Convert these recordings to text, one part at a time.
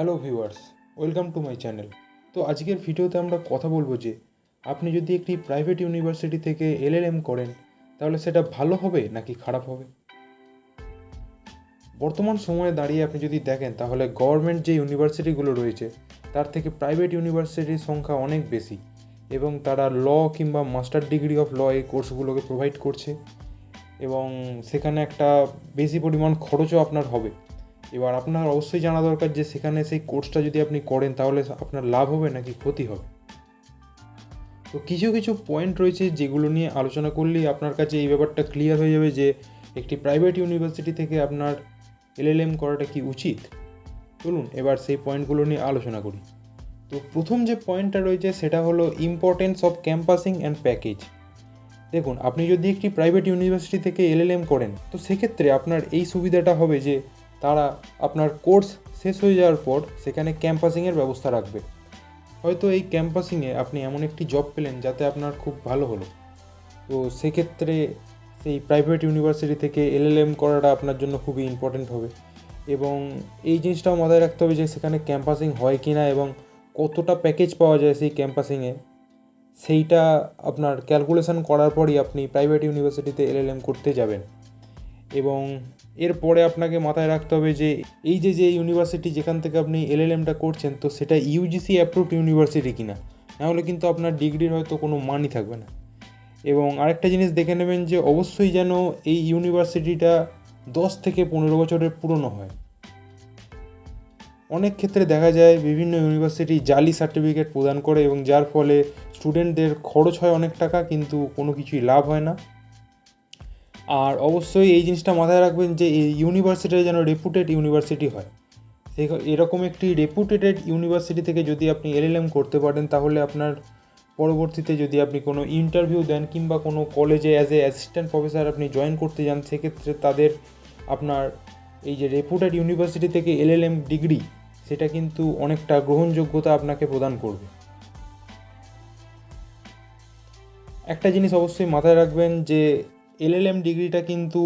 Hello viewers, welcome to my channel. তো আজকের ভিডিওতে আমরা কথা বলবো যে আপনি যদি একটি প্রাইভেট ইউনিভার্সিটি থেকে এলএলএম করেন তাহলে সেটা ভালো হবে নাকি খারাপ হবে। বর্তমান সময়ে দাঁড়িয়ে আপনি যদি দেখেন তাহলে গভর্নমেন্ট যে ইউনিভার্সিটিগুলো রয়েছে তার থেকে প্রাইভেট ইউনিভার্সিটির সংখ্যা অনেক বেশি এবং তারা ল কিংবা মাস্টার ডিগ্রি অফ ল এই কোর্সগুলোকে প্রোভাইড করছে এবং সেখানে একটা বেশি পরিমাণ খরচও আপনার হবে। এবার আপনার অবশ্যই জানা দরকার যে সেখানে সেই কোর্সটা যদি আপনি করেন তাহলে আপনার লাভ হবে নাকি ক্ষতি হবে। তো কিছু কিছু পয়েন্ট রয়েছে যেগুলো নিয়ে আলোচনা করলেই আপনার কাছে এই ব্যাপারটা ক্লিয়ার হয়ে যাবে যে একটি প্রাইভেট ইউনিভার্সিটি থেকে আপনার এলএলএম করাটা কি উচিত। চলুন এবার সেই পয়েন্টগুলো নিয়ে আলোচনা করি। তো প্রথম যে পয়েন্টটা রয়েছে সেটা হলো importance of campusing and package. দেখুন, আপনি যদি একটি প্রাইভেট ইউনিভার্সিটি থেকে এলএলএম করেন তো সেক্ষেত্রে আপনার এই সুবিধাটা হবে যে তারা আপনার কোর্স শেষ হয়ে যাওয়ার পর সেখানে ক্যাম্পাসিংয়ের ব্যবস্থা রাখবে। হয়তো এই ক্যাম্পাসিংয়ে আপনি এমন একটি জব পেলেন যাতে আপনার খুব ভালো হলো, তো সেক্ষেত্রে সেই প্রাইভেট ইউনিভার্সিটি থেকে এলএলএম করাটা আপনার জন্য খুবই ইম্পর্টেন্ট হবে। এবং এই জিনিসটাও মাথায় রাখতে হবে যে সেখানে ক্যাম্পাসিং হয় কি না এবং কতটা প্যাকেজ পাওয়া যায় সেই ক্যাম্পাসিংয়ে, সেইটা আপনার ক্যালকুলেশন করার পরই আপনি প্রাইভেট ইউনিভার্সিটিতে এলএলএম করতে যাবেন। এবং এরপরে আপনাকে মাথায় রাখতে হবে যে এই যে ইউনিভার্সিটি যেখান থেকে আপনি এলএলএমটা করছেন তো সেটা ইউজিসি অ্যাপ্রুভড ইউনিভার্সিটি কিনা, নাহলে কিন্তু আপনার ডিগ্রির হয়তো কোনো মানই থাকবে না। এবং আরেকটা জিনিস দেখে নেবেন যে অবশ্যই যেন এই ইউনিভার্সিটিটা 10 থেকে 15 বছরের পুরনো হয়। অনেক ক্ষেত্রে দেখা যায় বিভিন্ন ইউনিভার্সিটি জালি সার্টিফিকেট প্রদান করে এবং যার ফলে স্টুডেন্টদের খরচ হয় অনেক টাকা কিন্তু কোনো কিছুই লাভ হয় না। আর অবশ্যই এই জিনিসটা মাথায় রাখবেন যে এই ইউনিভার্সিটিটা যেন রেপুটেড ইউনিভার্সিটি হয়। এরকম একটি রেপুটেড ইউনিভার্সিটি থেকে যদি আপনি এলএলএম করতে পারেন তাহলে আপনার পরবর্তীতে যদি আপনি কোনো ইন্টারভিউ দেন কিংবা কোনো কলেজে অ্যাজ এ অ্যাসিস্ট্যান্ট প্রফেসর আপনি জয়েন করতে যান, সেক্ষেত্রে তাদের আপনার এই যে রেপুটেড ইউনিভার্সিটি থেকে এলএলএম ডিগ্রি সেটা কিন্তু অনেকটা গ্রহণযোগ্যতা আপনাকে প্রদান করবে। একটা জিনিস অবশ্যই মাথায় রাখবেন যে এলএলএম ডিগ্রিটা কিন্তু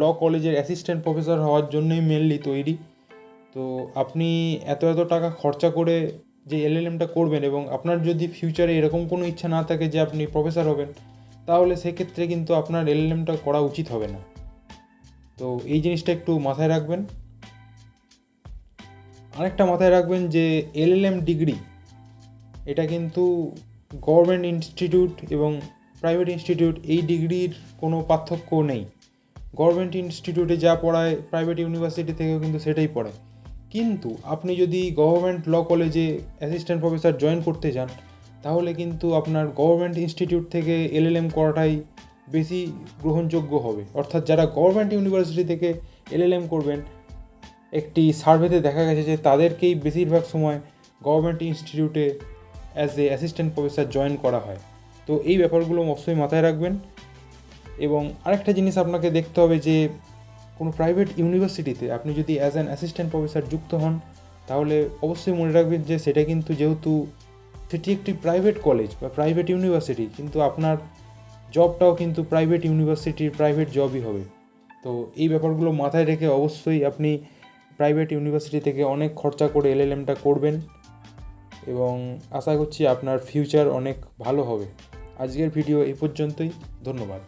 ল কলেজের অ্যাসিস্ট্যান্ট প্রফেসর হওয়ার জন্যই মেনলি তৈরি। তো আপনি এত টাকা খরচা করে যে এলএলএমটা করবেন এবং আপনার যদি ফিউচারে এরকম কোনো ইচ্ছা না থাকে যে আপনি প্রফেসর হবেন, তাহলে সেক্ষেত্রে কিন্তু আপনার এলএলএমটা করা উচিত হবে না। তো এই জিনিসটা একটু মাথায় রাখবেন। আরেকটা মাথায় রাখবেন যে এলএলএম ডিগ্রি এটা কিন্তু গভর্নমেন্ট ইনস্টিটিউট এবং প্রাইভেট ইনস্টিটিউট এই ডিগ্রির কোনো পার্থক্য নেই। গভর্নমেন্ট ইনস্টিটিউটে যা পড়ায় প্রাইভেট ইউনিভার্সিটি থেকেও কিন্তু সেটাই পড়ায়। কিন্তু আপনি যদি গভর্নমেন্ট ল কলেজে অ্যাসিস্ট্যান্ট প্রফেসর জয়েন করতে চান তাহলে কিন্তু আপনার গভর্নমেন্ট ইনস্টিটিউট থেকে এলএলএম করাটাই বেশি গ্রহণযোগ্য হবে। অর্থাৎ যারা গভর্নমেন্ট ইউনিভার্সিটি থেকে এলএলএম করবেন, একটি সার্ভেতে দেখা গেছে যে তাদেরকেই বেশিরভাগ সময় গভর্নমেন্ট ইনস্টিটিউটে as a assistant professor join করা হয়। তো এই ব্যাপারগুলো অবশ্যই মাথায় রাখবেন। এবং আরেকটা জিনিস আপনাকে দেখতে হবে যে কোনো প্রাইভেট ইউনিভার্সিটিতে আপনি যদি অ্যাজ অ্যান অ্যাসিস্ট্যান্ট প্রফেসর যুক্ত হন তাহলে অবশ্যই মনে রাখবেন যে সেটা কিন্তু যেহেতু সেটি একটি প্রাইভেট কলেজ বা প্রাইভেট ইউনিভার্সিটি, কিন্তু আপনার জবটাও কিন্তু প্রাইভেট ইউনিভার্সিটির প্রাইভেট জবই হবে। তো এই ব্যাপারগুলো মাথায় রেখে অবশ্যই আপনি প্রাইভেট ইউনিভার্সিটি থেকে অনেক খরচা করে এলএলএমটা করবেন এবং আশা করছি আপনার ফিউচার অনেক ভালো হবে। আজকের ভিডিও এই পর্যন্তই। ধন্যবাদ।